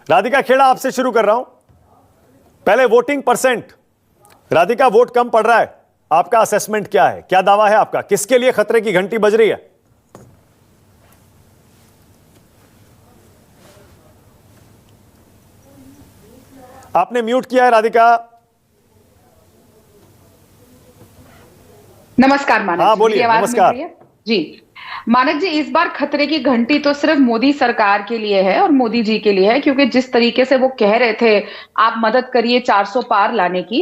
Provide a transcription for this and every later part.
राधिका खेड़ा, आपसे शुरू कर रहा हूं। पहले वोटिंग परसेंट, राधिका वोट कम पड़ रहा है, आपका असेसमेंट क्या है, क्या दावा है आपका, किसके लिए खतरे की घंटी बज रही है? आपने म्यूट किया है राधिका। नमस्कार मानक हाँ जी, बोलिए। मेरी आवाज मिल नमस्कार रही है? जी मानक जी, इस बार खतरे की घंटी तो सिर्फ मोदी सरकार के लिए है और मोदी जी के लिए है, क्योंकि जिस तरीके से वो कह रहे थे आप मदद करिए 400 पार लाने की,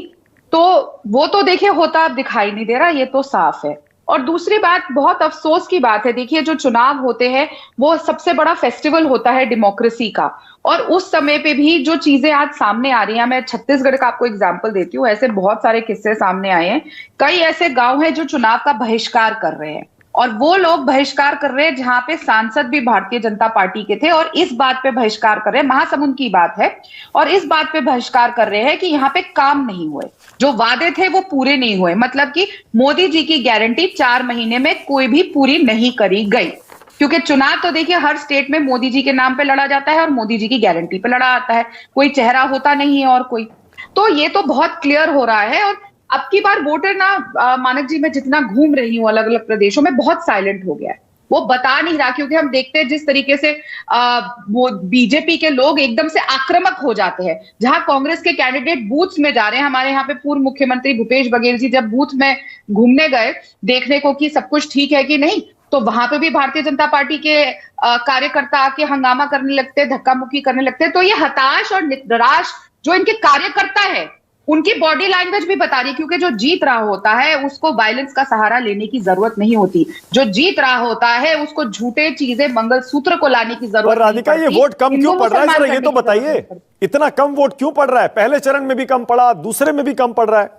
तो वो तो देखिए होता अब दिखाई नहीं दे रहा, ये तो साफ है। और दूसरी बात, बहुत अफसोस की बात है, देखिए जो चुनाव होते हैं वो सबसे बड़ा फेस्टिवल होता है डेमोक्रेसी का, और उस समय पे भी जो चीजें आज सामने आ रही हैं, मैं छत्तीसगढ़ का आपको एग्जांपल देती हूँ, ऐसे बहुत सारे किस्से सामने आए हैं। कई ऐसे गांव हैं जो चुनाव का बहिष्कार कर रहे हैं, और वो लोग बहिष्कार कर रहे हैं जहां पे सांसद भी भारतीय जनता पार्टी के थे, और इस बात पे बहिष्कार कर रहे हैं, महासमुंद की बात है, और इस बात पे बहिष्कार कर रहे हैं कि यहाँ पे काम नहीं हुए, जो वादे थे वो पूरे नहीं हुए, मतलब कि मोदी जी की गारंटी 4 महीने में कोई भी पूरी नहीं करी गई। क्योंकि चुनाव तो देखिए हर स्टेट में मोदी जी के नाम पे लड़ा जाता है और मोदी जी की गारंटी पे लड़ा आता है, कोई चेहरा होता नहीं है और कोई, तो ये तो बहुत क्लियर हो रहा है। और अब की बार वोटर ना मानक जी, मैं जितना घूम रही हूँ अलग अलग प्रदेशों में, बहुत साइलेंट हो गया है, वो बता नहीं रहा, क्योंकि हम देखते हैं जिस तरीके से वो बीजेपी के लोग एकदम से आक्रामक हो जाते हैं, जहां कांग्रेस के कैंडिडेट बूथ्स में जा रहे हैं। हमारे यहाँ पे पूर्व मुख्यमंत्री भूपेश बघेल जी जब बूथ में घूमने गए देखने को कि सब कुछ ठीक है कि नहीं, तो वहां पे भी भारतीय जनता पार्टी के कार्यकर्ता आके हंगामा करने लगते, धक्का मुक्की करने लगते। तो ये हताश और निराश जो इनके कार्यकर्ता है, उनकी बॉडी लैंग्वेज भी बता रही है, क्योंकि जो जीत रहा होता है उसको वायलेंस का सहारा लेने की जरूरत नहीं होती, जो जीत रहा होता है उसको झूठे चीजें, मंगलसूत्र को लाने की जरूरत नहीं राधिका, ये वोट कम क्यों पड़ रहा है, जरा ये तो बताइए, इतना कम वोट क्यों पड़ रहा है? पहले चरण में भी कम पड़ा, दूसरे में भी कम पड़ रहा है।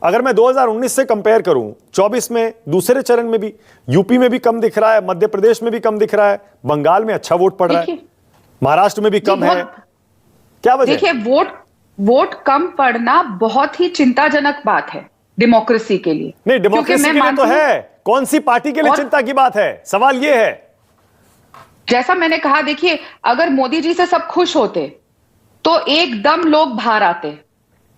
अगर मैं 2019 से कंपेयर करूं, 24 में दूसरे चरण में भी यूपी में भी कम दिख रहा है, मध्य प्रदेश में भी कम दिख रहा है, बंगाल में अच्छा वोट पड़ रहा है, महाराष्ट्र में भी कम है, क्या वजह? देखिए वोट कम पड़ना बहुत ही चिंताजनक बात है डेमोक्रेसी के लिए। नहीं, डेमोक्रेसी के लिए तो है, कौन सी पार्टी के लिए चिंता की बात है, सवाल ये है। जैसा मैंने कहा, देखिए अगर मोदी जी से सब खुश होते तो एकदम लोग बाहर आते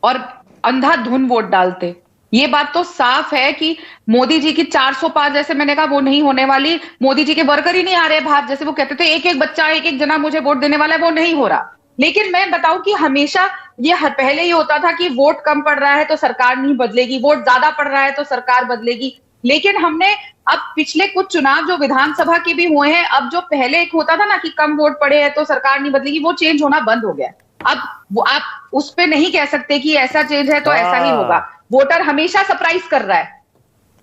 और अंधाधुंध वोट डालते। ये बात तो साफ है कि मोदी जी की 400 पार, जैसे मैंने कहा, वो नहीं होने वाली। मोदी जी के वर्कर ही नहीं आ रहे बाहर, जैसे वो कहते थे एक एक बच्चा, एक एक जना मुझे वोट देने वाला है, वो नहीं हो रहा। लेकिन मैं बताऊं कि हमेशा ये पहले ही होता था कि वोट कम पड़ रहा है तो सरकार नहीं बदलेगी, वोट ज्यादा पड़ रहा है तो सरकार बदलेगी। लेकिन हमने अब पिछले कुछ चुनाव जो विधानसभा के भी हुए हैं, अब जो पहले एक होता था ना कि कम वोट पड़े हैं तो सरकार नहीं बदलेगी, वो चेंज होना बंद हो गया। अब वो आप उस पे नहीं कह सकते कि ऐसा चेंज है तो ऐसा ही होगा। वोटर हमेशा सरप्राइज कर रहा है,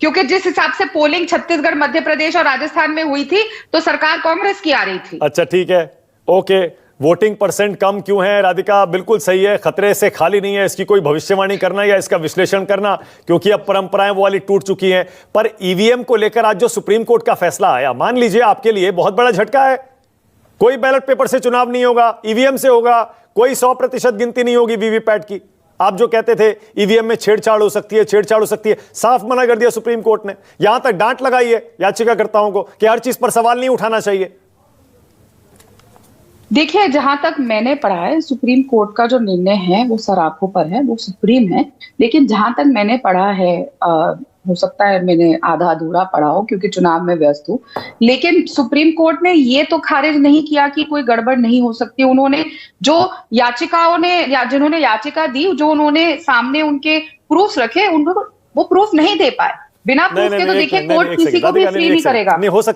क्योंकि जिस हिसाब से पोलिंग छत्तीसगढ़, मध्य प्रदेश और राजस्थान में हुई थी तो सरकार कांग्रेस की आ रही थी। अच्छा ठीक है, ओके। वोटिंग परसेंट कम क्यों है राधिका, बिल्कुल सही है, खतरे से खाली नहीं है। इसकी कोई भविष्यवाणी करना या इसका विश्लेषण करना, क्योंकि अब परंपराएं वो वाली टूट चुकी हैं। पर ईवीएम को लेकर आज जो सुप्रीम कोर्ट का फैसला आया, मान लीजिए आपके लिए बहुत बड़ा झटका है। कोई बैलेट पेपर से चुनाव नहीं होगा, ईवीएम से होगा, कोई 100% गिनती नहीं होगी वीवीपैट की। आप जो कहते थे ईवीएम में छेड़छाड़ हो सकती है, छेड़छाड़ हो सकती है, साफ मना कर दिया सुप्रीम कोर्ट ने। यहां तक डांट लगाई है याचिकाकर्ताओं को कि हर चीज पर सवाल नहीं उठाना चाहिए। देखिए, जहां तक मैंने पढ़ा है, सुप्रीम कोर्ट का जो निर्णय है वो सराखों पर है, वो सुप्रीम है। लेकिन जहां तक मैंने पढ़ा है, हो सकता है मैंने आधा अधूरा पढ़ा हो क्योंकि चुनाव में व्यस्त हूँ, लेकिन सुप्रीम कोर्ट ने ये तो खारिज नहीं किया कि कोई गड़बड़ नहीं हो सकती। उन्होंने जो याचिकाओं ने या जिन्होंने याचिका दी, जो उन्होंने सामने उनके प्रूफ रखे, उनको वो प्रूफ नहीं दे पाए। बिना प्रूफ के तो देखिए कोर्ट किसी को भी फ्री नहीं करेगा। नहीं हो सकता।